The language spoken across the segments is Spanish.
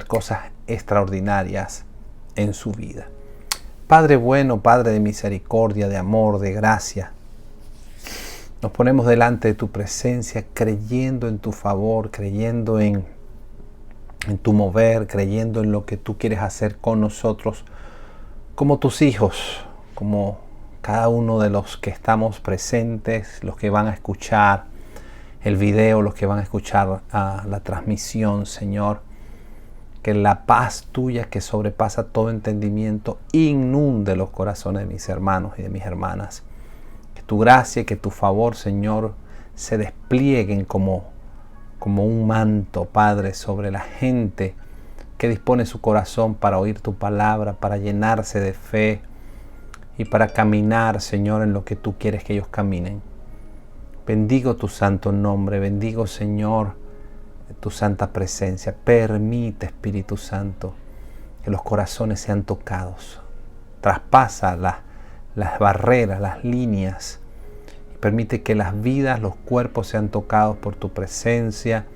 cosas extraordinarias en su vida. Padre bueno, Padre de misericordia, de amor, de gracia, nos ponemos delante de tu presencia creyendo en tu favor, creyendo en tu mover, creyendo en lo que tú quieres hacer con nosotros como tus hijos, como cada uno de los que estamos presentes, los que van a escuchar el video, los que van a escuchar la transmisión, Señor. Que la paz tuya que sobrepasa todo entendimiento inunde los corazones de mis hermanos y de mis hermanas. Que tu gracia, que tu favor, Señor, se desplieguen como un manto, Padre, sobre la gente que dispone su corazón para oír tu palabra, para llenarse de fe y para caminar, Señor, en lo que tú quieres que ellos caminen. Bendigo tu santo nombre, bendigo, Señor, tu santa presencia. Permite, Espíritu Santo, que los corazones sean tocados. Traspasa las barreras, las líneas. Y permite que las vidas, los cuerpos sean tocados por tu presencia.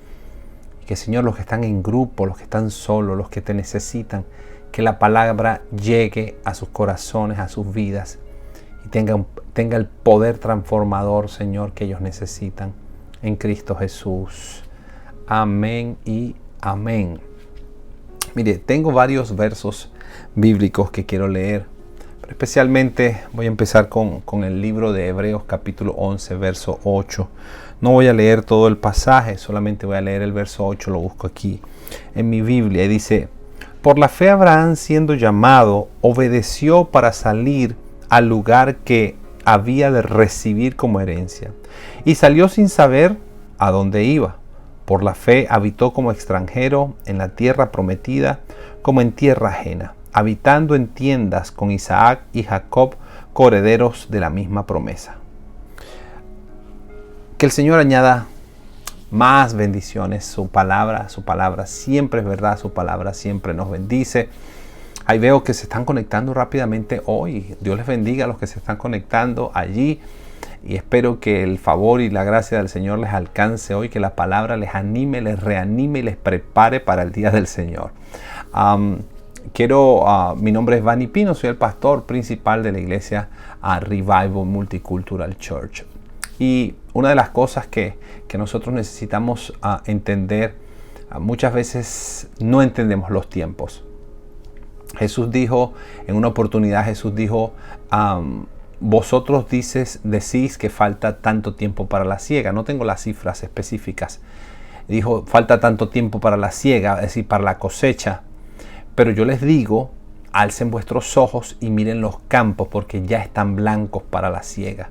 Y que, Señor, los que están en grupo, los que están solos, los que te necesitan, que la palabra llegue a sus corazones, a sus vidas. Y tenga el poder transformador, Señor, que ellos necesitan. En Cristo Jesús. Amén y amén. Mire, tengo varios versos bíblicos que quiero leer, pero especialmente voy a empezar con el libro de Hebreos capítulo 11, verso 8. No voy a leer todo el pasaje, solamente voy a leer el verso 8, lo busco aquí en mi Biblia. Y dice: por la fe Abraham, siendo llamado, obedeció para salir al lugar que había de recibir como herencia, y salió sin saber a dónde iba. Por la fe habitó como extranjero en la tierra prometida, como en tierra ajena, habitando en tiendas con Isaac y Jacob, coherederos de la misma promesa. Que el Señor añada más bendiciones. Su palabra siempre es verdad, su palabra siempre nos bendice. Ahí veo que se están conectando rápidamente hoy. Dios les bendiga a los que se están conectando allí. Y espero que el favor y la gracia del Señor les alcance hoy, que la palabra les anime, les reanime y les prepare para el día del Señor. Mi nombre es Vani Pino, soy el pastor principal de la iglesia Revival Multicultural Church. Y una de las cosas que nosotros necesitamos entender, muchas veces no entendemos los tiempos. Jesús dijo, en una oportunidad Jesús dijo, vosotros decís que falta tanto tiempo para la siega. No tengo las cifras específicas. Dijo, falta tanto tiempo para la siega, es decir, para la cosecha. Pero yo les digo, alcen vuestros ojos y miren los campos, porque ya están blancos para la siega.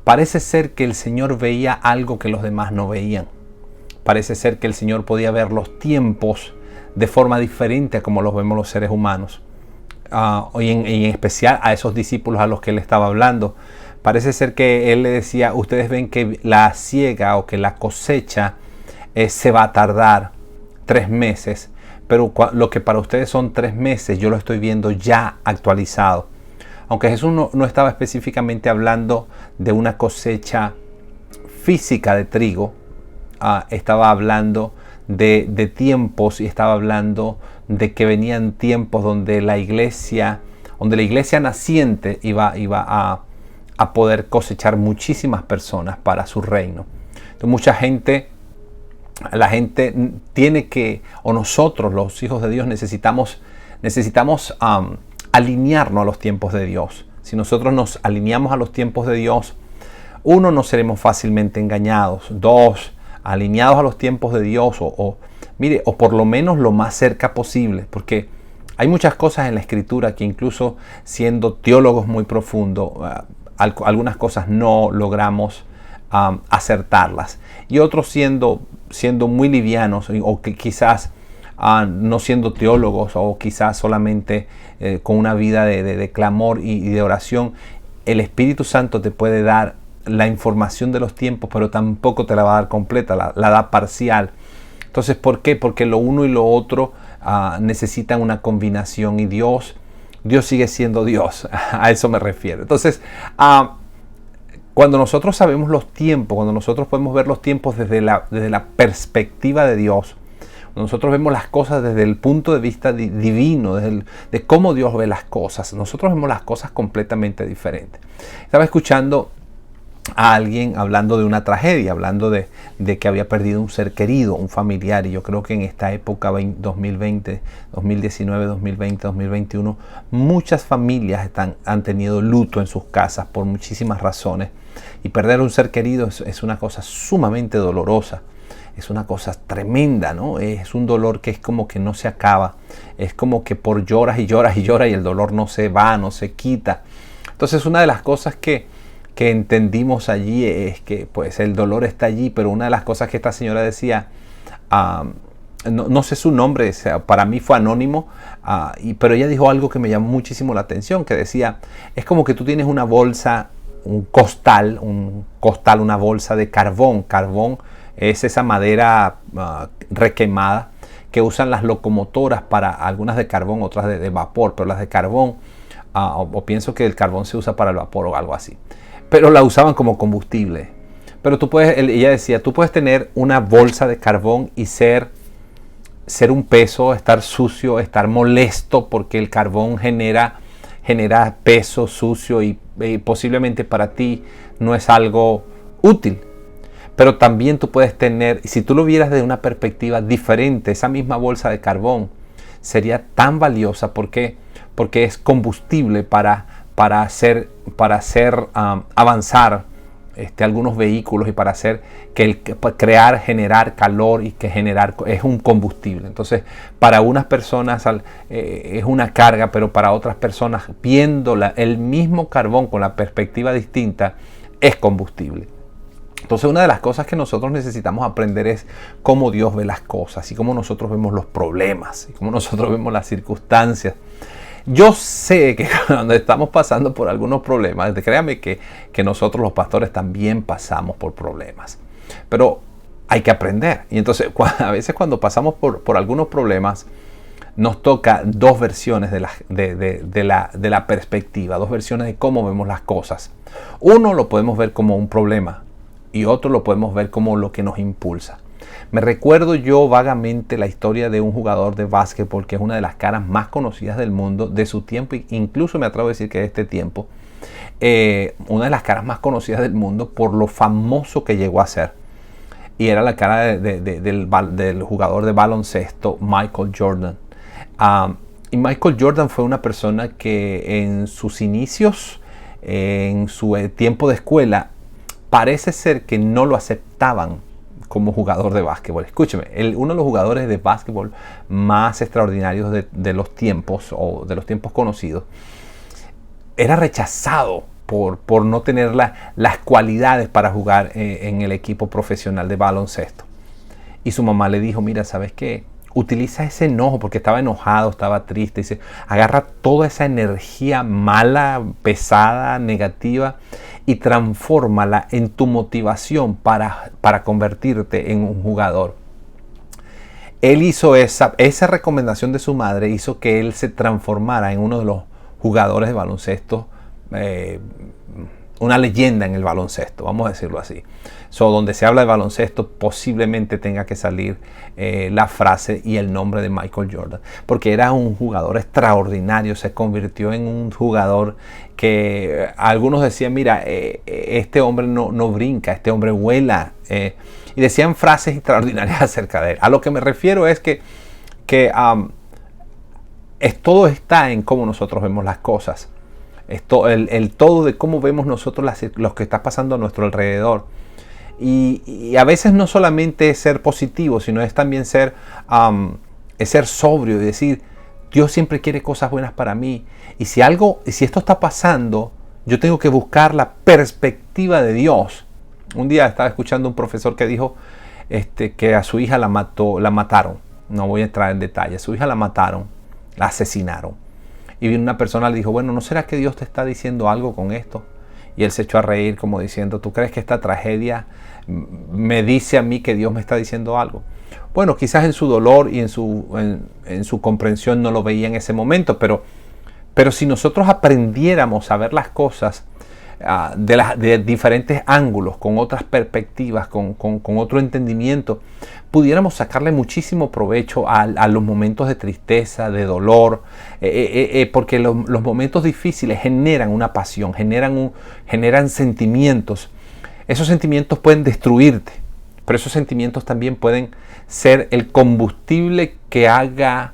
Parece ser que el Señor veía algo que los demás no veían. Parece ser que el Señor podía ver los tiempos de forma diferente a como los vemos los seres humanos. Y en especial a esos discípulos a los que él estaba hablando. Parece ser que él le decía, ustedes ven que la siega o que la cosecha se va a tardar 3 meses, pero lo que para ustedes son 3 meses, yo lo estoy viendo ya actualizado. Aunque Jesús no estaba específicamente hablando de una cosecha física de trigo, estaba hablando de tiempos, y estaba hablando de que venían tiempos donde la iglesia naciente iba a poder cosechar muchísimas personas para su reino. Entonces la gente tiene que, o nosotros los hijos de Dios necesitamos alinearnos a los tiempos de Dios. Si nosotros nos alineamos a los tiempos de Dios, 1, no seremos fácilmente engañados. 2, alineados a los tiempos de Dios, o por lo menos lo más cerca posible, porque hay muchas cosas en la Escritura que, incluso siendo teólogos muy profundos, algunas cosas no logramos acertarlas, y otros siendo muy livianos, o que quizás no siendo teólogos, o quizás solamente con una vida de clamor y de oración, el Espíritu Santo te puede dar la información de los tiempos, pero tampoco te la va a dar completa, la da parcial. Entonces, ¿por qué? Porque lo uno y lo otro necesitan una combinación, y Dios sigue siendo Dios. A eso me refiero. Entonces, cuando nosotros sabemos los tiempos, cuando nosotros podemos ver los tiempos desde la perspectiva de Dios, Nosotros vemos las cosas desde el punto de vista divino, de cómo Dios ve las cosas. Nosotros vemos las cosas completamente diferentes. Estaba escuchando a alguien hablando de una tragedia, hablando de que había perdido un ser querido, un familiar, y yo creo que en esta época 2020, 2019, 2020, 2021, muchas familias han tenido luto en sus casas por muchísimas razones, y perder un ser querido es una cosa sumamente dolorosa, es una cosa tremenda, ¿no? Es un dolor que es como que no se acaba, es como que por lloras y lloras y lloras y el dolor no se va, no se quita. Entonces una de las cosas que entendimos allí es que pues el dolor está allí, pero una de las cosas que esta señora decía, no sé su nombre, para mí fue anónimo, pero ella dijo algo que me llamó muchísimo la atención, que decía, es como que tú tienes una bolsa, un costal, una bolsa de carbón. Carbón es esa madera requemada que usan las locomotoras, para algunas de carbón, otras de vapor, pero las de carbón, o pienso que el carbón se usa para el vapor o algo así, pero la usaban como combustible. Pero ella decía, tú puedes tener una bolsa de carbón y ser un peso, estar sucio, estar molesto porque el carbón genera peso, sucio, y posiblemente para ti no es algo útil. Pero también tú puedes tener, si tú lo vieras desde una perspectiva diferente, esa misma bolsa de carbón sería tan valiosa porque es combustible para hacer avanzar algunos vehículos, y para hacer generar calor, y que es un combustible. Entonces, para unas personas es una carga, pero para otras personas, viendo el mismo carbón con la perspectiva distinta, es combustible. Entonces, una de las cosas que nosotros necesitamos aprender es cómo Dios ve las cosas, y cómo nosotros vemos los problemas, y cómo nosotros vemos las circunstancias. Yo sé que cuando estamos pasando por algunos problemas, créame que nosotros los pastores también pasamos por problemas, pero hay que aprender. Y entonces a veces cuando pasamos por algunos problemas, nos toca dos versiones de la perspectiva, dos versiones de cómo vemos las cosas. Uno lo podemos ver como un problema, y otro lo podemos ver como lo que nos impulsa. Me recuerdo yo vagamente la historia de un jugador de básquetbol que es una de las caras más conocidas del mundo de su tiempo, incluso me atrevo a decir que de este tiempo, una de las caras más conocidas del mundo por lo famoso que llegó a ser. Y era la cara del jugador de baloncesto Michael Jordan. Y Michael Jordan fue una persona que en sus inicios, en su tiempo de escuela, parece ser que no lo aceptaban como jugador de básquetbol. Escúcheme, uno de los jugadores de básquetbol más extraordinarios de los tiempos, o de los tiempos conocidos, era rechazado por no tener las cualidades para jugar en el equipo profesional de baloncesto. Y su mamá le dijo, mira, ¿sabes qué? Utiliza ese enojo, porque estaba enojado, estaba triste. Dice, agarra toda esa energía mala, pesada, negativa, y transfórmala en tu motivación para convertirte en un jugador. Él hizo esa recomendación de su madre, hizo que él se transformara en uno de los jugadores de baloncesto, una leyenda en el baloncesto, vamos a decirlo así. Donde se habla de baloncesto, posiblemente tenga que salir la frase y el nombre de Michael Jordan, porque era un jugador extraordinario. Se convirtió en un jugador que algunos decían, mira, este hombre no brinca, este hombre vuela, y decían frases extraordinarias acerca de él. A lo que me refiero es que todo está en cómo nosotros vemos las cosas. El todo de cómo vemos nosotros lo que está pasando a nuestro alrededor. Y a veces no solamente es ser positivo, sino es también ser sobrio y decir, Dios siempre quiere cosas buenas para mí. Y si esto está pasando, yo tengo que buscar la perspectiva de Dios. Un día estaba escuchando un profesor que dijo que a su hija la mataron. No voy a entrar en detalle. A su hija la mataron, la asesinaron. Y una persona le dijo, bueno, ¿no será que Dios te está diciendo algo con esto? Y él se echó a reír como diciendo, ¿tú crees que esta tragedia me dice a mí que Dios me está diciendo algo? Bueno, quizás en su dolor y en su comprensión no lo veía en ese momento, pero si nosotros aprendiéramos a ver las cosas de diferentes ángulos, con otras perspectivas, con otro entendimiento, pudiéramos sacarle muchísimo provecho a los momentos de tristeza, de dolor, porque los momentos difíciles generan una pasión, generan sentimientos. Esos sentimientos pueden destruirte, pero esos sentimientos también pueden ser el combustible que haga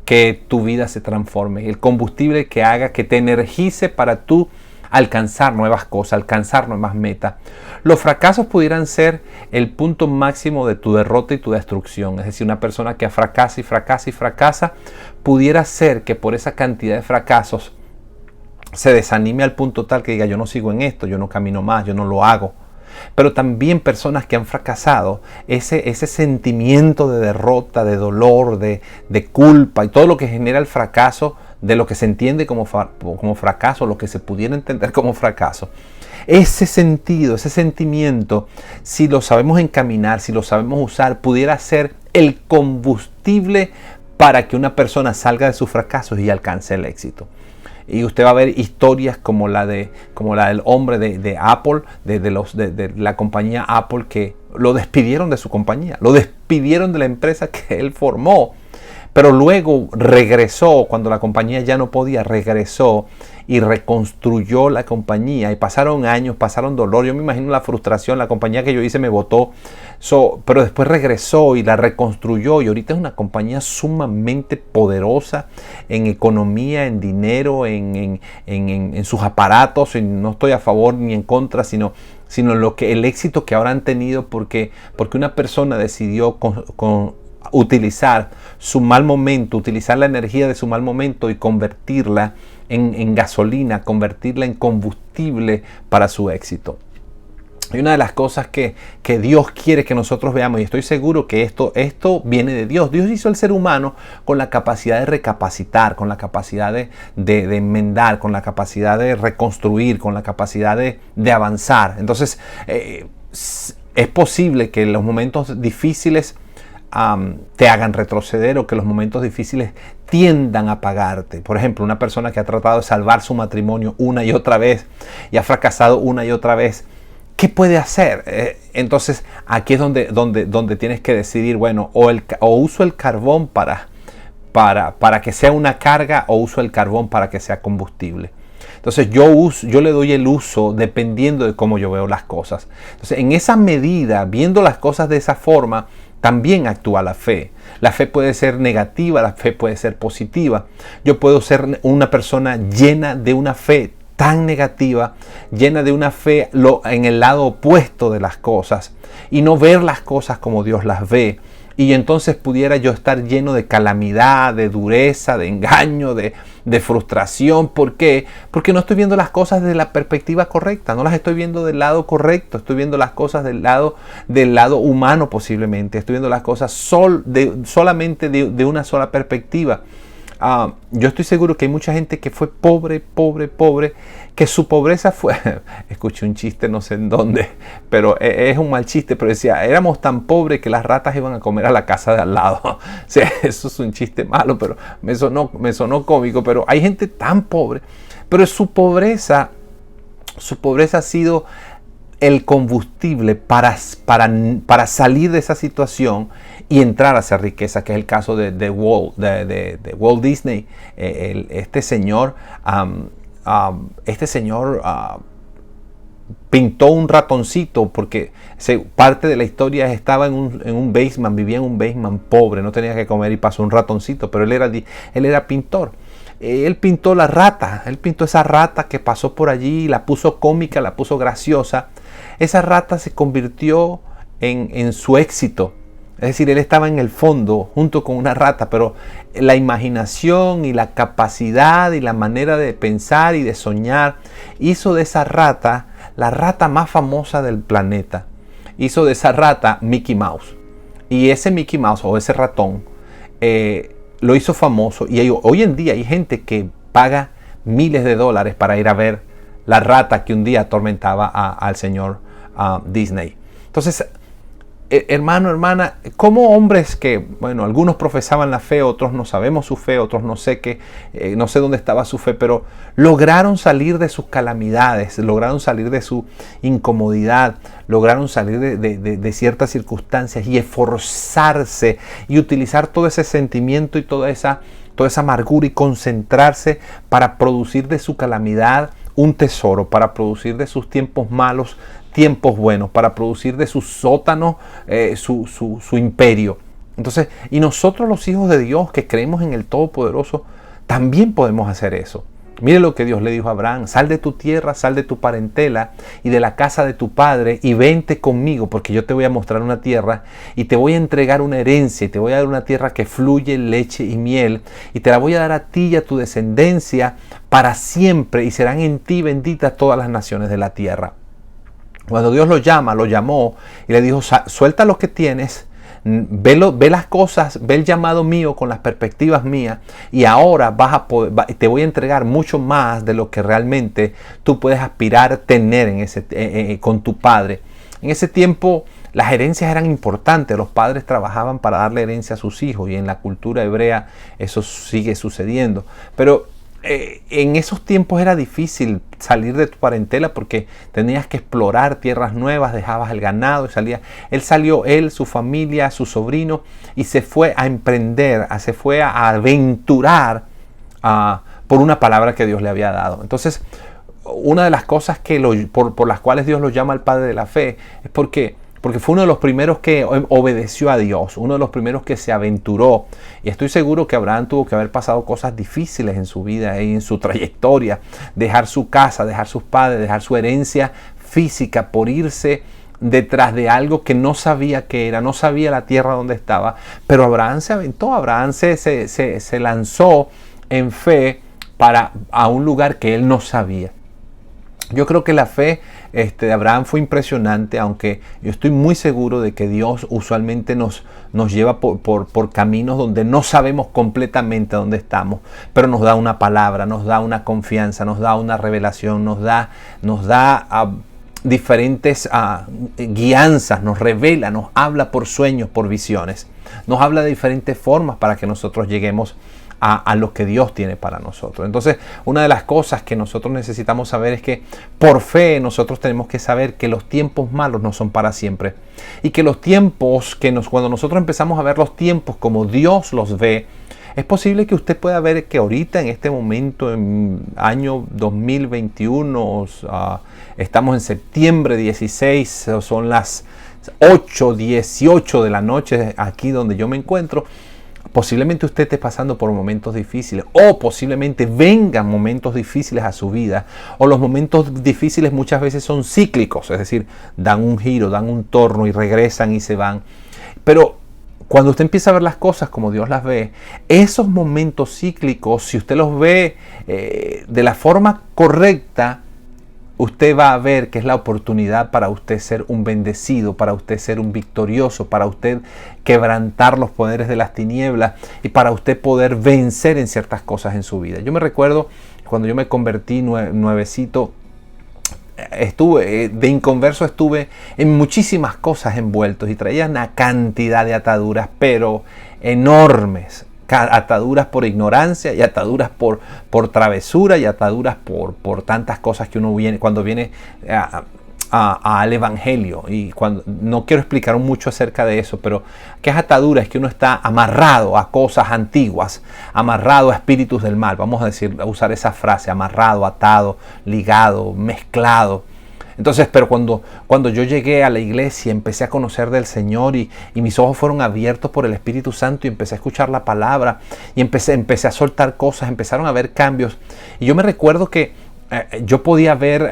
que tu vida se transforme, el combustible que haga que te energice para tú alcanzar nuevas cosas, alcanzar nuevas metas. Los fracasos pudieran ser el punto máximo de tu derrota y tu destrucción. Es decir, una persona que fracasa y fracasa y fracasa, pudiera ser que por esa cantidad de fracasos se desanime al punto tal que diga: yo no sigo en esto, yo no camino más, yo no lo hago. Pero también personas que han fracasado, ese sentimiento de derrota, de dolor, de culpa y todo lo que genera el fracaso, de lo que se entiende como fracaso, lo que se pudiera entender como fracaso. Ese sentido, ese sentimiento, si lo sabemos encaminar, si lo sabemos usar, pudiera ser el combustible para que una persona salga de sus fracasos y alcance el éxito. Y usted va a ver historias como la del hombre de Apple, de la compañía Apple, que lo despidieron de su compañía, lo despidieron de la empresa que él formó. Pero luego regresó, cuando la compañía ya no podía, regresó y reconstruyó la compañía. Y pasaron años, pasaron dolor. Yo me imagino la frustración. La compañía que yo hice me botó. Pero después regresó y la reconstruyó. Y ahorita es una compañía sumamente poderosa en economía, en dinero, en sus aparatos. Y no estoy a favor ni en contra, sino el éxito que ahora han tenido porque una persona decidió utilizar su mal momento, utilizar la energía de su mal momento y convertirla en gasolina, convertirla en combustible para su éxito. Y una de las cosas que Dios quiere que nosotros veamos, y estoy seguro que esto viene de Dios. Dios hizo al ser humano con la capacidad de recapacitar, con la capacidad de enmendar, con la capacidad de reconstruir, con la capacidad de avanzar. Entonces, es posible que en los momentos difíciles te hagan retroceder, o que los momentos difíciles tiendan a apagarte. Por ejemplo, una persona que ha tratado de salvar su matrimonio una y otra vez y ha fracasado una y otra vez, ¿qué puede hacer? Entonces aquí es donde tienes que decidir, bueno, o uso el carbón para que sea una carga, o uso el carbón para que sea combustible. Entonces yo le doy el uso dependiendo de cómo yo veo las cosas. Entonces, en esa medida, viendo las cosas de esa forma, también actúa la fe. La fe puede ser negativa, la fe puede ser positiva. Yo puedo ser una persona llena de una fe tan negativa, llena de una fe en el lado opuesto de las cosas, y no ver las cosas como Dios las ve. Y entonces pudiera yo estar lleno de calamidad, de dureza, de engaño, de frustración. ¿Por qué? Porque no estoy viendo las cosas desde la perspectiva correcta. No las estoy viendo del lado correcto. Estoy viendo las cosas del lado humano posiblemente. Estoy viendo las cosas solamente de una sola perspectiva. Yo estoy seguro que hay mucha gente que fue pobre, que su pobreza fue, escuché un chiste no sé en dónde, pero es un mal chiste, pero decía: éramos tan pobres que las ratas iban a comer a la casa de al lado. O sea, eso es un chiste malo, pero me sonó cómico. Pero hay gente tan pobre, pero su pobreza ha sido el combustible para salir de esa situación y entrar a hacer riqueza, que es el caso de Walt Disney. Este señor pintó un ratoncito porque parte de la historia estaba en un basement, vivía en un basement pobre, no tenía que comer y pasó un ratoncito, pero él era pintor. Él pintó la rata, él pintó esa rata que pasó por allí, la puso cómica, la puso graciosa. Esa rata se convirtió en su éxito. Es decir, él estaba en el fondo junto con una rata, pero la imaginación y la capacidad y la manera de pensar y de soñar hizo de esa rata la rata más famosa del planeta. Hizo de esa rata Mickey Mouse. Y ese Mickey Mouse, o ese ratón, lo hizo famoso. Y hoy en día hay gente que paga miles de dólares para ir a ver la rata que un día atormentaba al señor Disney. Entonces, hermano, hermana, como hombres que, bueno, algunos profesaban la fe, otros no sabemos su fe, otros no sé no sé dónde estaba su fe, pero lograron salir de sus calamidades, lograron salir de su incomodidad, lograron salir de ciertas circunstancias y esforzarse y utilizar todo ese sentimiento y toda esa amargura y concentrarse para producir de su calamidad un tesoro, para producir de sus tiempos malos tiempos buenos, para producir de su sótano su imperio. Entonces, y nosotros los hijos de Dios que creemos en el Todopoderoso, también podemos hacer eso. Mire lo que Dios le dijo a Abraham: sal de tu tierra, sal de tu parentela y de la casa de tu padre y vente conmigo, porque yo te voy a mostrar una tierra y te voy a entregar una herencia y te voy a dar una tierra que fluye leche y miel y te la voy a dar a ti y a tu descendencia para siempre y serán en ti benditas todas las naciones de la tierra. Cuando Dios lo llamó y le dijo: suelta lo que tienes, ve las cosas, ve el llamado mío con las perspectivas mías y ahora te voy a entregar mucho más de lo que realmente tú puedes aspirar a tener con tu padre. En ese tiempo las herencias eran importantes, los padres trabajaban para darle herencia a sus hijos y en la cultura hebrea eso sigue sucediendo. Pero en esos tiempos era difícil salir de tu parentela porque tenías que explorar tierras nuevas, dejabas el ganado y salía. Él, su familia, su sobrino, y se fue a emprender, se fue a aventurar por una palabra que Dios le había dado. Entonces, una de las cosas por las cuales Dios lo llama el padre de la fe es porque fue uno de los primeros que obedeció a Dios, uno de los primeros que se aventuró. Y estoy seguro que Abraham tuvo que haber pasado cosas difíciles en su vida y en su trayectoria. Dejar su casa, dejar sus padres, dejar su herencia física por irse detrás de algo que no sabía qué era, no sabía la tierra donde estaba. Pero Abraham se aventó, Abraham se lanzó en fe a un lugar que él no sabía. Yo creo que la fe de Abraham fue impresionante, aunque yo estoy muy seguro de que Dios usualmente nos lleva por caminos donde no sabemos completamente dónde estamos, pero nos da una palabra, nos da una confianza, nos da una revelación, nos da diferentes guianzas, nos revela, nos habla por sueños, por visiones, nos habla de diferentes formas para que nosotros lleguemos a lo que Dios tiene para nosotros. Entonces, una de las cosas que nosotros necesitamos saber es que por fe nosotros tenemos que saber que los tiempos malos no son para siempre y que los tiempos cuando nosotros empezamos a ver los tiempos como Dios los ve, es posible que usted pueda ver que ahorita en este momento, en año 2021, estamos en septiembre 16, son las 8:18 de la noche aquí donde yo me encuentro. Posiblemente usted esté pasando por momentos difíciles o posiblemente vengan momentos difíciles a su vida, o los momentos difíciles muchas veces son cíclicos, es decir, dan un giro, dan un torno y regresan y se van. Pero cuando usted empieza a ver las cosas como Dios las ve, esos momentos cíclicos, si usted los ve de la forma correcta, usted va a ver que es la oportunidad para usted ser un bendecido, para usted ser un victorioso, para usted quebrantar los poderes de las tinieblas y para usted poder vencer en ciertas cosas en su vida. Yo me recuerdo cuando yo me convertí nuevecito, de inconverso estuve en muchísimas cosas envueltos y traía una cantidad de ataduras, pero enormes. Ataduras por ignorancia y ataduras por travesura y ataduras por tantas cosas que uno cuando viene al Evangelio. Y no quiero explicar mucho acerca de eso, pero ¿qué es atadura? Es que uno está amarrado a cosas antiguas, amarrado a espíritus del mal. Vamos a usar esa frase: amarrado, atado, ligado, mezclado. Entonces, pero cuando yo llegué a la iglesia, empecé a conocer del Señor y mis ojos fueron abiertos por el Espíritu Santo y empecé a escuchar la palabra y empecé a soltar cosas, empezaron a haber cambios. Y yo me recuerdo que yo podía ver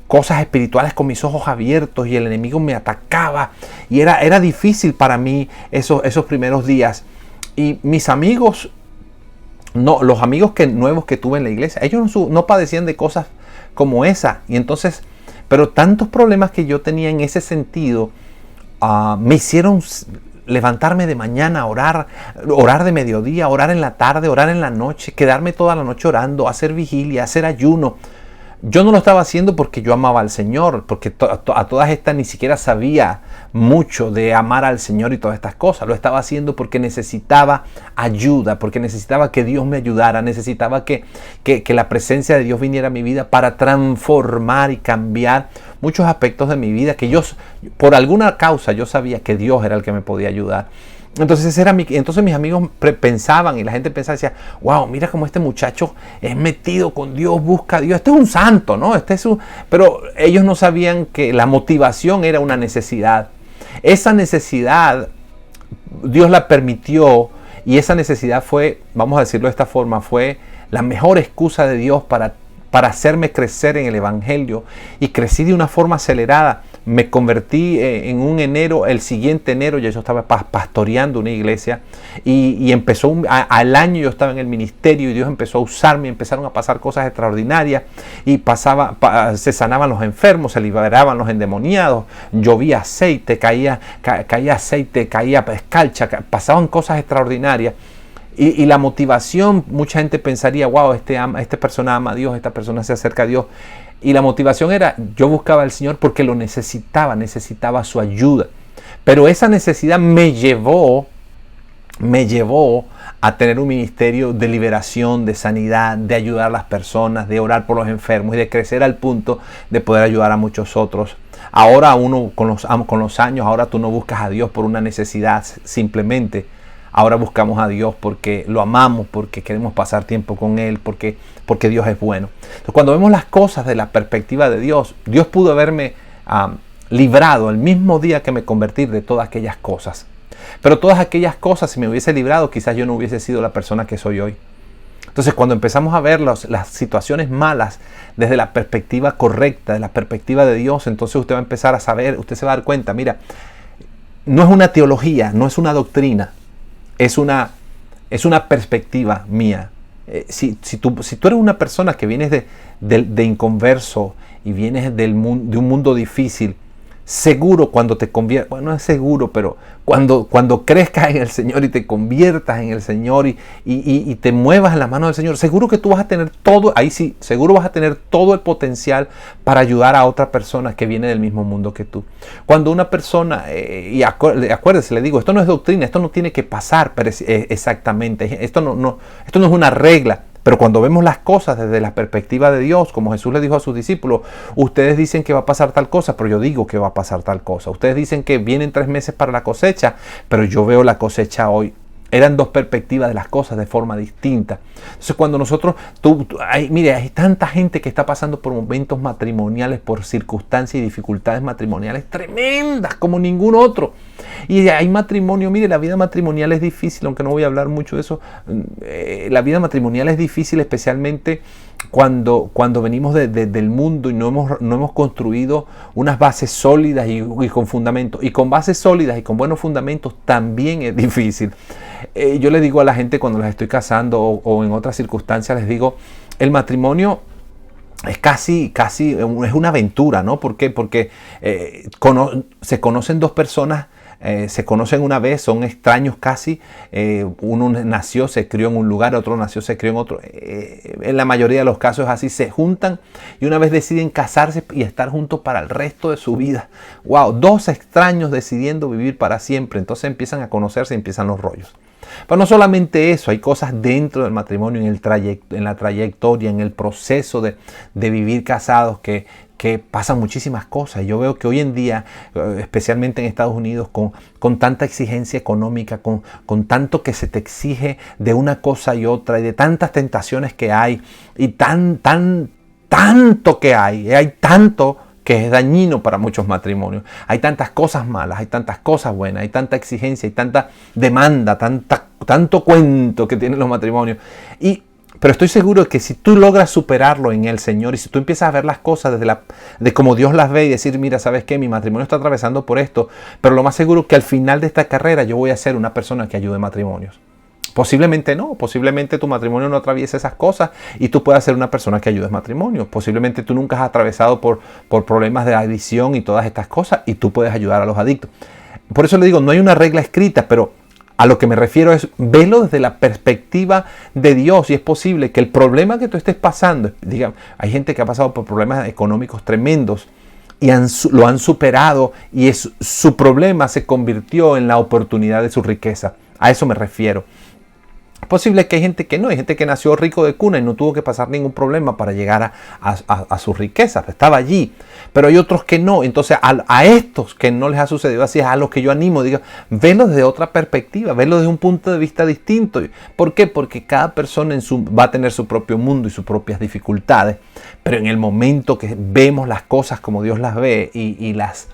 cosas espirituales con mis ojos abiertos y el enemigo me atacaba y era difícil para mí esos primeros días. Y mis amigos, los amigos nuevos que tuve en la iglesia, ellos no padecían de cosas como esa. Y entonces, pero tantos problemas que yo tenía en ese sentido me hicieron levantarme de mañana, orar de mediodía, orar en la tarde, orar en la noche, quedarme toda la noche orando, hacer vigilia, hacer ayuno. yo no lo estaba haciendo porque yo amaba al Señor, porque a todas estas ni siquiera sabía mucho de amar al Señor y todas estas cosas. Lo estaba haciendo porque necesitaba ayuda, porque necesitaba que Dios me ayudara, necesitaba que la presencia de Dios viniera a mi vida para transformar y cambiar muchos aspectos de mi vida, que yo, por alguna causa, yo sabía que Dios era el que me podía ayudar. Entonces mis amigos pensaban y la gente pensaba, decía, wow, mira cómo este muchacho es metido con Dios, busca a Dios, este es un santo, ¿no? Pero ellos no sabían que la motivación era una necesidad. Esa necesidad Dios la permitió, y esa necesidad fue, vamos a decirlo de esta forma, fue la mejor excusa de Dios para hacerme crecer en el Evangelio, y crecí de una forma acelerada. Me convertí en un enero, el siguiente enero ya yo estaba pastoreando una iglesia, y empezó al año yo estaba en el ministerio y Dios empezó a usarme, empezaron a pasar cosas extraordinarias y se sanaban los enfermos, se liberaban los endemoniados, llovía aceite, caía aceite, caía escarcha, pasaban cosas extraordinarias. Y la motivación, mucha gente pensaría, wow, esta persona ama a Dios, esta persona se acerca a Dios. Y la motivación era, yo buscaba al Señor porque lo necesitaba su ayuda. Pero esa necesidad me llevó a tener un ministerio de liberación, de sanidad, de ayudar a las personas, de orar por los enfermos y de crecer al punto de poder ayudar a muchos otros. Ahora uno con los años, ahora tú no buscas a Dios por una necesidad simplemente. Ahora buscamos a Dios porque lo amamos, porque queremos pasar tiempo con Él, porque Dios es bueno. Entonces, cuando vemos las cosas de la perspectiva de Dios, Dios pudo haberme librado el mismo día que me convertí de todas aquellas cosas. Pero todas aquellas cosas, si me hubiese librado, quizás yo no hubiese sido la persona que soy hoy. Entonces, cuando empezamos a ver las situaciones malas desde la perspectiva correcta, de la perspectiva de Dios, entonces usted va a empezar a saber, usted se va a dar cuenta, mira, no es una teología, no es una doctrina. Es una perspectiva mía. Si tú eres una persona que vienes de inconverso y vienes de un mundo difícil, seguro cuando te conviertas, bueno, no es seguro, pero cuando crezcas en el Señor y te conviertas en el Señor y te muevas en la mano del Señor, seguro que tú vas a tener todo, ahí sí, seguro vas a tener todo el potencial para ayudar a otra persona que viene del mismo mundo que tú. Cuando una persona, y acuérdese, le digo, esto no es doctrina, esto no tiene que pasar exactamente, esto no es una regla. Pero cuando vemos las cosas desde la perspectiva de Dios, como Jesús le dijo a sus discípulos, ustedes dicen que va a pasar tal cosa, pero yo digo que va a pasar tal cosa. Ustedes dicen que vienen 3 meses para la cosecha, pero yo veo la cosecha hoy. Eran dos perspectivas de las cosas de forma distinta. Entonces cuando nosotros, mire, hay tanta gente que está pasando por momentos matrimoniales, por circunstancias y dificultades matrimoniales tremendas como ningún otro. Y hay matrimonio, mire, la vida matrimonial es difícil, aunque no voy a hablar mucho de eso. La vida matrimonial es difícil especialmente cuando venimos del mundo y no hemos construido unas bases sólidas y con fundamentos. Y con bases sólidas y con buenos fundamentos también es difícil. Yo le digo a la gente cuando las estoy casando o en otras circunstancias, les digo, el matrimonio es casi es una aventura, ¿no? ¿Por qué? Porque se conocen dos personas, se conocen una vez, son extraños casi, uno nació, se crió en un lugar, otro nació, se crió en otro, en la mayoría de los casos es así, se juntan y una vez deciden casarse y estar juntos para el resto de su vida. Wow, dos extraños decidiendo vivir para siempre, entonces empiezan a conocerse y empiezan los rollos. Pero no solamente eso, hay cosas dentro del matrimonio, en la trayectoria, en el proceso de vivir casados que pasan muchísimas cosas. Yo veo que hoy en día, especialmente en Estados Unidos, con tanta exigencia económica, con tanto que se te exige de una cosa y otra, y de tantas tentaciones que hay, y tanto que hay tanto que es dañino para muchos matrimonios. Hay tantas cosas malas, hay tantas cosas buenas, hay tanta exigencia, hay tanta demanda, tanto cuento que tienen los matrimonios. Pero estoy seguro que si tú logras superarlo en el Señor y si tú empiezas a ver las cosas de cómo Dios las ve y decir, mira, ¿sabes qué? Mi matrimonio está atravesando por esto, pero lo más seguro es que al final de esta carrera yo voy a ser una persona que ayude matrimonios. Posiblemente no, posiblemente tu matrimonio no atraviese esas cosas y tú puedas ser una persona que ayudes matrimonios. Posiblemente tú nunca has atravesado por problemas de adicción y todas estas cosas y tú puedes ayudar a los adictos. Por eso le digo, no hay una regla escrita, pero A lo que me refiero es, velo desde la perspectiva de Dios, y es posible que el problema que tú estés pasando, digamos, hay gente que ha pasado por problemas económicos tremendos y lo han superado, y su problema se convirtió en la oportunidad de su riqueza. A eso me refiero. Es posible que hay gente que no, hay gente que nació rico de cuna y no tuvo que pasar ningún problema para llegar a sus riquezas, estaba allí, pero hay otros que no. Entonces a estos que no les ha sucedido así es a los que yo animo, digo, velo desde otra perspectiva, velo desde un punto de vista distinto. ¿Por qué? Porque cada persona va a tener su propio mundo y sus propias dificultades, pero en el momento que vemos las cosas como Dios las ve y las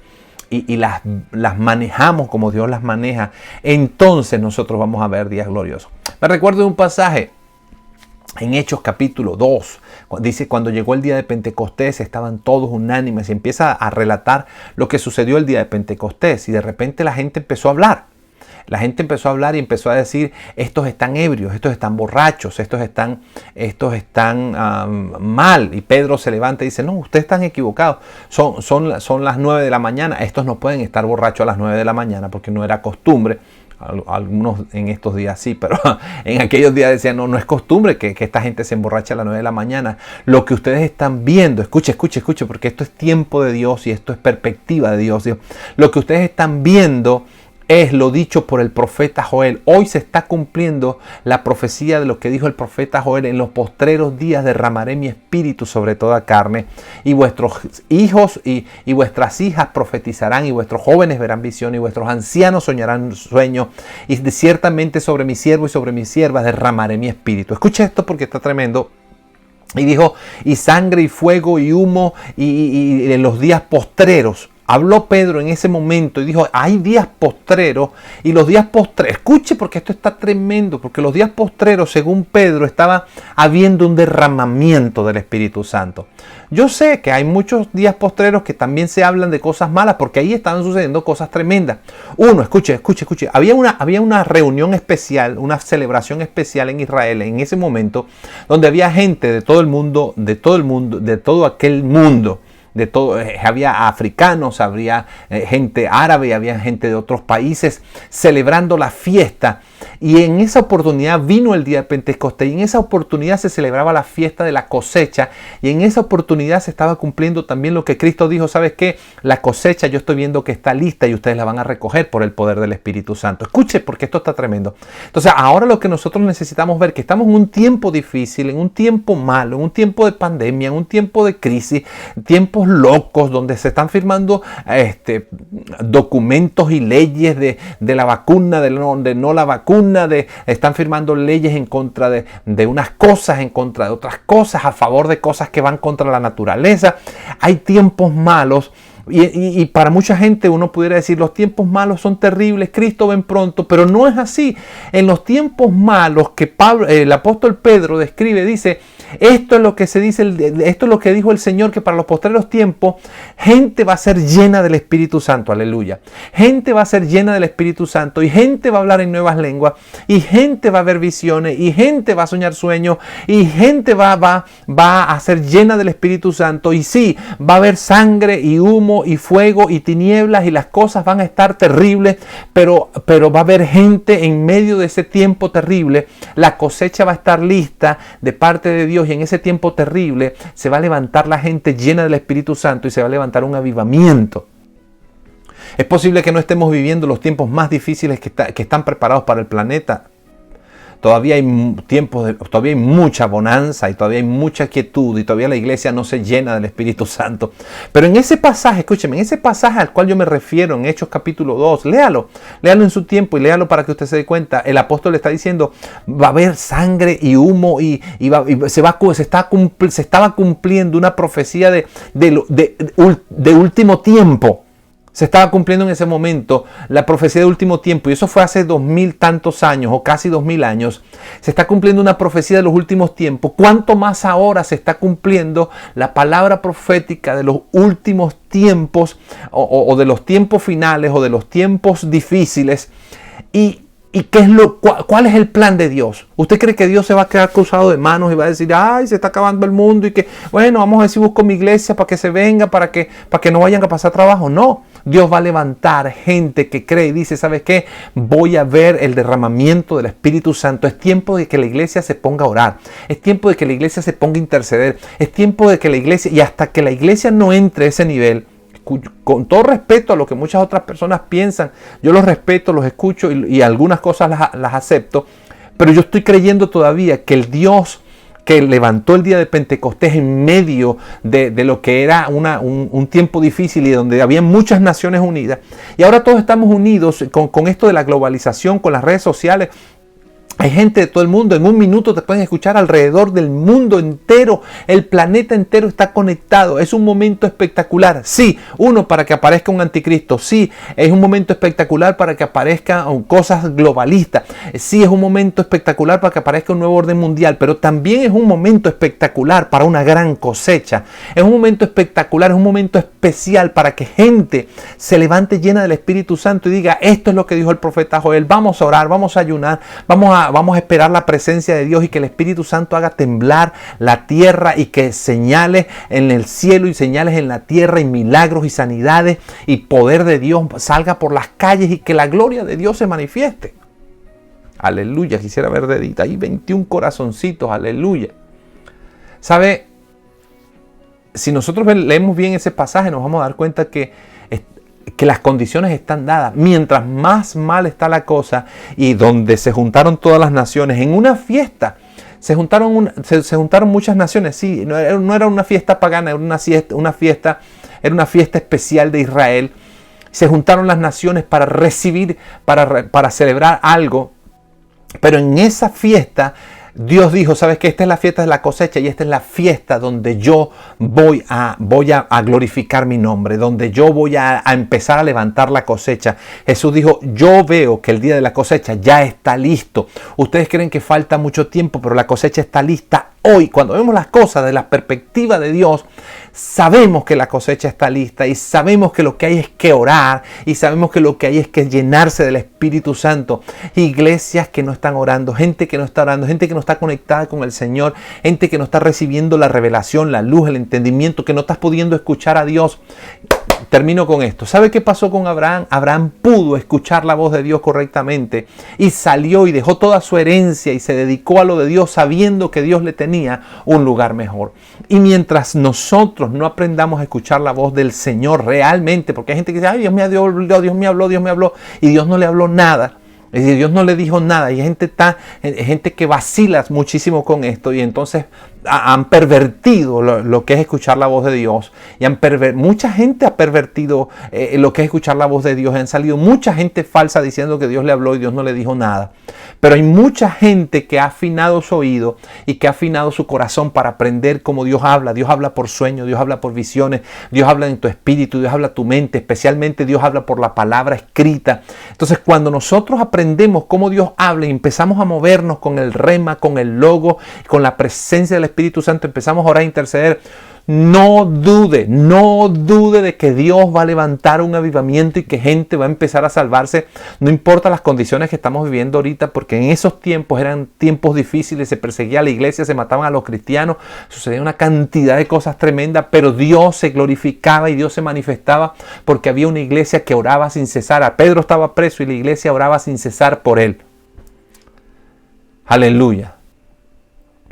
manejamos como Dios las maneja, entonces nosotros vamos a ver días gloriosos. Me recuerdo de un pasaje en Hechos capítulo 2, dice, cuando llegó el día de Pentecostés estaban todos unánimes, y empieza a relatar lo que sucedió el día de Pentecostés, y de repente la gente empezó a hablar. La gente empezó a hablar y empezó a decir, estos están ebrios, estos están borrachos, estos están mal. Y Pedro se levanta y dice, no, ustedes están equivocados, son las 9 de la mañana, estos no pueden estar borrachos a las 9 de la mañana porque no era costumbre. Algunos en estos días sí, pero en aquellos días decían, no es costumbre que esta gente se emborrache a las 9 de la mañana. Lo que ustedes están viendo, escuche, porque esto es tiempo de Dios y esto es perspectiva de Dios. Lo que ustedes están viendo es lo dicho por el profeta Joel. Hoy se está cumpliendo la profecía de lo que dijo el profeta Joel: en los postreros días derramaré mi espíritu sobre toda carne, y vuestros hijos y vuestras hijas profetizarán, y vuestros jóvenes verán visión, y vuestros ancianos soñarán sueños, y ciertamente sobre mi siervo y sobre mis siervas derramaré mi espíritu. Escucha esto porque está tremendo. Y dijo, y sangre y fuego y humo y en los días postreros. Habló Pedro en ese momento y dijo, hay días postreros, y los días postreros, escuche porque esto está tremendo, porque los días postreros, según Pedro, estaba habiendo un derramamiento del Espíritu Santo. Yo sé que hay muchos días postreros que también se hablan de cosas malas, porque ahí estaban sucediendo cosas tremendas. Escuche, había una reunión especial, una celebración especial en Israel en ese momento, donde había gente de todo el mundo, de todo aquel mundo. Había africanos, había gente árabe, había gente de otros países celebrando la fiesta, y en esa oportunidad vino el día de Pentecostés, y en esa oportunidad se celebraba la fiesta de la cosecha, y en esa oportunidad se estaba cumpliendo también lo que Cristo dijo: ¿sabes qué? La cosecha yo estoy viendo que está lista y ustedes la van a recoger por el poder del Espíritu Santo. Escuche, porque esto está tremendo. Entonces ahora lo que nosotros necesitamos ver, que estamos en un tiempo difícil, en un tiempo malo, en un tiempo de pandemia, en un tiempo de crisis, tiempos locos donde se están firmando documentos y leyes de la vacuna, de no la vacuna, están firmando leyes en contra de unas cosas, en contra de otras cosas, a favor de cosas que van contra la naturaleza. Hay tiempos malos. Y para mucha gente uno pudiera decir, los tiempos malos son terribles, Cristo ven pronto, pero no es así. En los tiempos malos que el apóstol Pedro describe, dice, esto es lo que se dice, esto es lo que dijo el Señor, que para los postreros tiempos gente va a ser llena del Espíritu Santo, aleluya. Gente va a ser llena del Espíritu Santo, y gente va a hablar en nuevas lenguas, y gente va a ver visiones, y gente va a soñar sueños, y gente va a ser llena del Espíritu Santo, y sí, va a haber sangre y humo y fuego y tinieblas, y las cosas van a estar terribles, pero va a haber gente en medio de ese tiempo terrible. La cosecha va a estar lista de parte de Dios, y en ese tiempo terrible se va a levantar la gente llena del Espíritu Santo, y se va a levantar un avivamiento. Es posible que no estemos viviendo los tiempos más difíciles que están preparados para el planeta. Todavía hay todavía hay mucha bonanza, y todavía hay mucha quietud, y todavía la iglesia no se llena del Espíritu Santo. Pero en ese pasaje, escúcheme, en ese pasaje al cual yo me refiero, en Hechos capítulo 2, léalo en su tiempo y léalo para que usted se dé cuenta. El apóstol le está diciendo, va a haber sangre y humo, y se estaba cumpliendo una profecía de último tiempo. Se estaba cumpliendo en ese momento la profecía de último tiempo, y eso fue hace 2000 tantos años, o casi 2000 años. Se está cumpliendo una profecía de los últimos tiempos. ¿Cuánto más ahora se está cumpliendo la palabra profética de los últimos tiempos, o de los tiempos finales, o de los tiempos difíciles? ¿Y cuál es el plan de Dios? ¿Usted cree que Dios se va a quedar cruzado de manos y va a decir, ay, se está acabando el mundo, y que, bueno, vamos a ver si busco mi iglesia para que se venga, para que no vayan a pasar trabajo? No. Dios va a levantar gente que cree y dice, ¿sabes qué? Voy a ver el derramamiento del Espíritu Santo. Es tiempo de que la iglesia se ponga a orar. Es tiempo de que la iglesia se ponga a interceder. Es tiempo de que la iglesia, y hasta que la iglesia no entre a ese nivel, con todo respeto a lo que muchas otras personas piensan, yo los respeto, los escucho y algunas cosas las acepto, pero yo estoy creyendo todavía que el Dios que levantó el día de Pentecostés en medio de lo que era un tiempo difícil y donde había muchas naciones unidas, y ahora todos estamos unidos con esto de la globalización, con las redes sociales. Hay gente de todo el mundo, en un minuto te pueden escuchar alrededor del mundo entero, el planeta entero está conectado. Es un momento espectacular. Sí, para que aparezca un anticristo. Sí, es un momento espectacular para que aparezcan cosas globalistas. Sí, es un momento espectacular para que aparezca un nuevo orden mundial, pero también es un momento espectacular para una gran cosecha. Es un momento espectacular, es un momento especial para que gente se levante llena del Espíritu Santo y diga, esto es lo que dijo el profeta Joel, vamos a orar, vamos a ayunar, vamos a esperar la presencia de Dios y que el Espíritu Santo haga temblar la tierra y que señales en el cielo y señales en la tierra y milagros y sanidades y poder de Dios salga por las calles y que la gloria de Dios se manifieste. Aleluya, quisiera ver dedita ahí 21 corazoncitos, aleluya. ¿Sabe? Si nosotros leemos bien ese pasaje nos vamos a dar cuenta que las condiciones están dadas. Mientras más mal está la cosa y donde se juntaron todas las naciones en una fiesta, se juntaron muchas naciones. Sí, no era una fiesta pagana, era una fiesta especial de Israel. Se juntaron las naciones para recibir, para celebrar algo, pero en esa fiesta Dios dijo, ¿sabes qué? Esta es la fiesta de la cosecha y esta es la fiesta donde yo voy a glorificar mi nombre, donde yo voy a empezar a levantar la cosecha. Jesús dijo, yo veo que el día de la cosecha ya está listo. Ustedes creen que falta mucho tiempo, pero la cosecha está lista hoy. Cuando vemos las cosas de la perspectiva de Dios, sabemos que la cosecha está lista y sabemos que lo que hay es que orar y sabemos que lo que hay es que llenarse del Espíritu Santo. Iglesias que no están orando, gente que no está orando, gente que no está conectada con el Señor, gente que no está recibiendo la revelación, la luz, el entendimiento, que no estás pudiendo escuchar a Dios. Termino con esto. ¿Sabe qué pasó con Abraham? Abraham pudo escuchar la voz de Dios correctamente y salió y dejó toda su herencia y se dedicó a lo de Dios sabiendo que Dios le tenía un lugar mejor. Y mientras nosotros no aprendamos a escuchar la voz del Señor realmente, porque hay gente que dice, ay, Dios me habló, y Dios no le habló nada. Es decir, Dios no le dijo nada y hay gente que vacila muchísimo con esto y entonces han pervertido lo que es escuchar la voz de Dios. Y mucha gente ha pervertido lo que es escuchar la voz de Dios. Han salido mucha gente falsa diciendo que Dios le habló y Dios no le dijo nada. Pero hay mucha gente que ha afinado su oído y que ha afinado su corazón para aprender cómo Dios habla. Dios habla por sueños, Dios habla por visiones, Dios habla en tu espíritu, Dios habla en tu mente. Especialmente Dios habla por la palabra escrita. Entonces cuando nosotros aprendemos cómo Dios habla y empezamos a movernos con el rema, con el logo, con la presencia del Espíritu Santo, empezamos a orar e interceder. No dude de que Dios va a levantar un avivamiento y que gente va a empezar a salvarse. No importa las condiciones que estamos viviendo ahorita, porque en esos tiempos eran tiempos difíciles, se perseguía a la iglesia, se mataban a los cristianos, sucedía una cantidad de cosas tremendas, pero Dios se glorificaba y Dios se manifestaba porque había una iglesia que oraba sin cesar. A Pedro estaba preso y la iglesia oraba sin cesar por él. Aleluya.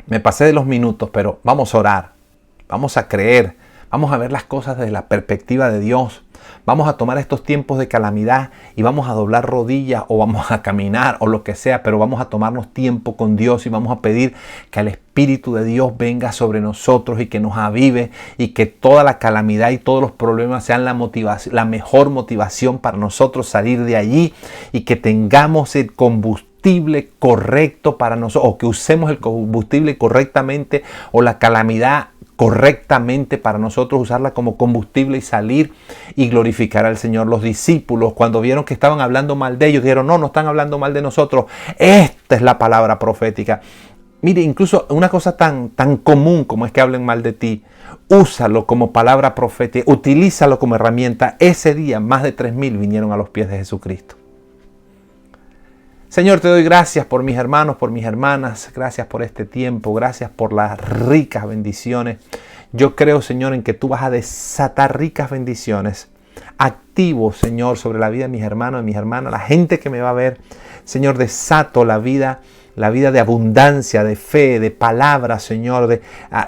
Me pasé de los minutos, pero vamos a orar. Vamos a creer, vamos a ver las cosas desde la perspectiva de Dios. Vamos a tomar estos tiempos de calamidad y vamos a doblar rodillas o vamos a caminar o lo que sea, pero vamos a tomarnos tiempo con Dios y vamos a pedir que el Espíritu de Dios venga sobre nosotros y que nos avive y que toda la calamidad y todos los problemas sean la mejor motivación para nosotros salir de allí y que tengamos el combustible correcto para nosotros, o que usemos el combustible correctamente, o la calamidad correctamente para nosotros usarla como combustible y salir y glorificar al Señor. Los discípulos, cuando vieron que estaban hablando mal de ellos, dijeron, no están hablando mal de nosotros. Esta es la palabra profética. Mire, incluso una cosa tan común como es que hablen mal de ti, úsalo como palabra profética, utilízalo como herramienta. Ese día más de 3,000 vinieron a los pies de Jesucristo. Señor, te doy gracias por mis hermanos, por mis hermanas. Gracias por este tiempo. Gracias por las ricas bendiciones. Yo creo, Señor, en que tú vas a desatar ricas bendiciones activo, Señor, sobre la vida de mis hermanos y mis hermanas, la gente que me va a ver. Señor, desato la vida de abundancia, de fe, de palabra, Señor,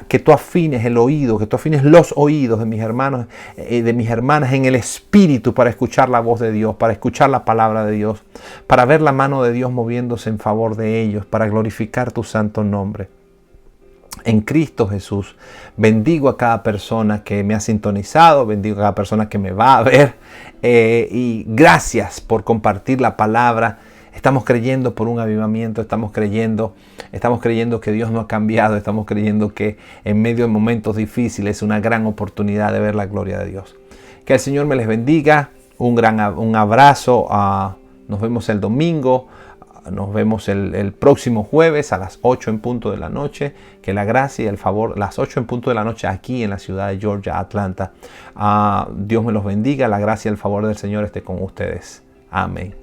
que tú afines el oído, que tú afines los oídos de mis hermanos, de mis hermanas en el espíritu para escuchar la voz de Dios, para escuchar la palabra de Dios, para ver la mano de Dios moviéndose en favor de ellos, para glorificar tu santo nombre. En Cristo Jesús, bendigo a cada persona que me ha sintonizado, bendigo a cada persona que me va a ver y gracias por compartir la palabra. Estamos creyendo por un avivamiento, estamos creyendo que Dios no ha cambiado, estamos creyendo que en medio de momentos difíciles es una gran oportunidad de ver la gloria de Dios. Que el Señor me les bendiga, un abrazo, nos vemos el domingo, nos vemos el próximo jueves a las 8 en punto de la noche. Que la gracia y el favor, las 8 en punto de la noche aquí en la ciudad de Georgia, Atlanta. Dios me los bendiga, la gracia y el favor del Señor esté con ustedes. Amén.